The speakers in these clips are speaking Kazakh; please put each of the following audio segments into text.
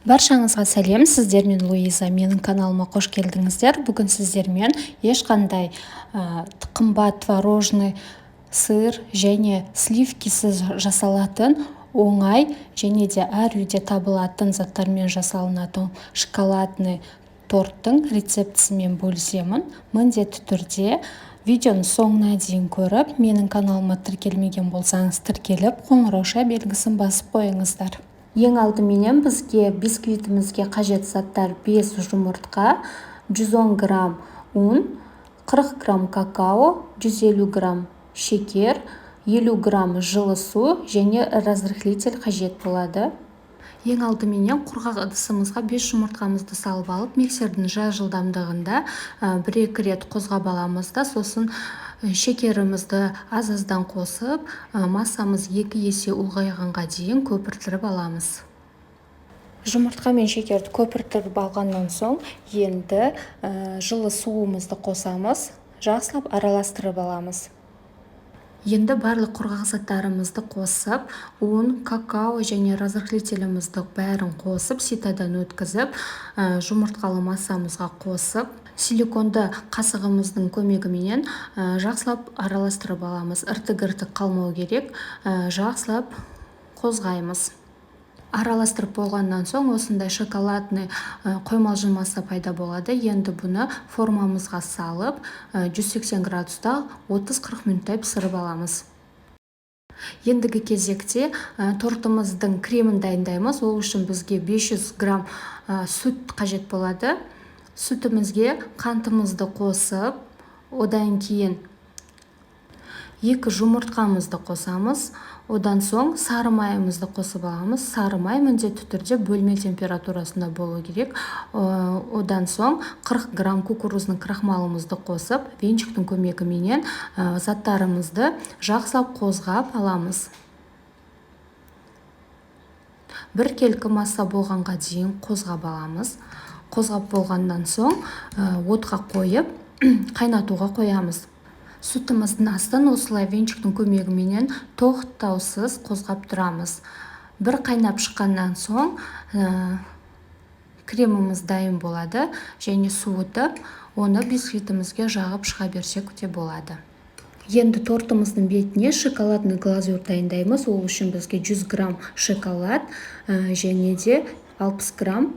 Баршаңызға сәлем, сіздермен Луиза, менің каналыма қош келдіңіздер. Бүгін сіздермен ешқандай қымбат творожный сыр және сливкисіз жасалатын оңай және де әр үйде табылатын заттармен жасалынатын шоколадный торттың рецептісімен бөлісемін. Міндетті түрде видеоны соңына дейін көріп, менің каналыма тіркелмеген болсаңыз тіркеліп, қоңырауша белгісін басып қойыңыздар. Ең алдыменен бізге бисквитімізге қажет заттар 5 жұмыртқа, 110 грамм ұн, 40 грамм какао, 150 грамм шекер, 50 грамм жылы су және разрыхлитель қажет болады. Ең алдыменен құрғақ ыдысымызға 5 жұмыртқамызды салып алып, миксердің жылдамдығында 1-2 рет қозғап аламыз да, сосын шекерімізді аз-аздан қосып, массамыз 2 есе ұлғайғанға дейін көпіртіріп аламыз. Жұмыртқа мен шекерді көпіртіріп алғаннан соң, енді жылы суымызды қосамыз, жақсылап араластырып аламыз. Енді барлық құрғақ заттарымызды қосып, ұн, какао және разрыхлителімізді бәрін қосып, ситадан өткізіп, жұмыртқалы массамызға қосып, силиконды қасығымыздың көмегіменен жақсылап араластырып аламыз. Іртік-іртік қалмау керек, жақсылап қозғаймыз. Араластырып болғаннан соң осындай шоколадный қоймалжың масса пайда болады. Енді бұны формамызға салып, 180 градуста 30-40 минуттай пісіріп аламыз. Ендігі кезекте тортымыздың кремін дайындаймыз. Ол үшін бізге 500 грамм сүт қажет болады. Сүтімізге қантымызды қосып, одан кейін 2 жұмыртқамызды қосамыз. Одан соң сары майымызды қосып аламыз. Сары май міндетті түрде бөлме температурасында болу керек. Одан соң 40 грамм кукурузный крахмалымызды қосып, венчиктің көмегіменен заттарымызды жақсылап қозғап аламыз. Біркелкі масса болғанға дейін қозғап аламыз. Қозғап болғаннан соң отқа қойып, қайнатуға қоямыз. Сүтіміздің астын осылай венчиктің көмегіменен тоқтаусыз қозғап тұрамыз. Бір қайнап шыққаннан соң креміміз дайын болады және суытып, оны бисквитімізге жағып шыға берсек те болады. Енді тортымыздың бетіне шоколадный глазурь дайындаймыз. Ол үшін бізге 100 грамм шоколад және де 60 грамм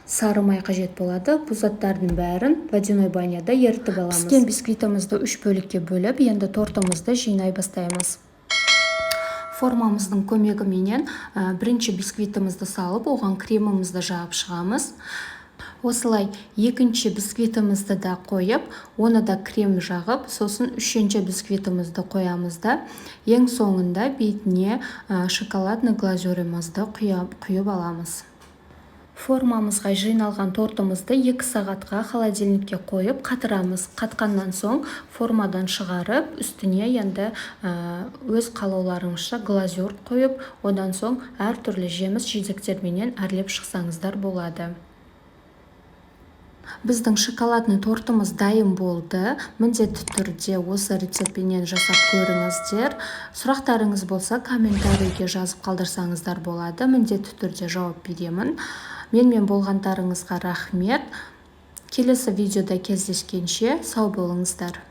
сары май қажет болады. Бұл заттардың бәрін водяной баняда ерітіп аламыз. Піскен бисквитімізді 3 бөлікке бөліп, енді тортымызды жинай бастаймыз. Формамыздың көмегіменен бірінші бисквитімізді салып, оған кремімізді жағып шығамыз. Осылай екінші бисквитімізді да қойып, оны да крем жағып, сосын үшінші бисквитімізді қоямыз да, ең соңында бетіне шоколадный глазурімізді құйып аламыз. Формамызға жиналған тортымызды 2 сағатқа холодильникке қойып қатырамыз. Қатқаннан соң формадан шығарып, үстіне енді өз қалауларыңызша глазур қойып, одан соң әртүрлі жеміс жидектерменен әрлеп шықсаңыздар болады. Біздің шоколадный тортымыз дайын болды. Міндетті түрде осы рецептпенен жасап көріңіздер. Сұрақтарыңыз болса, комментарийге жазып қалдырсаңыздар болады. Міндетті түрде жауап беремін. Менімен болғандарыңызға рахмет. Келесі видеода кездескенше сау болыңыздар.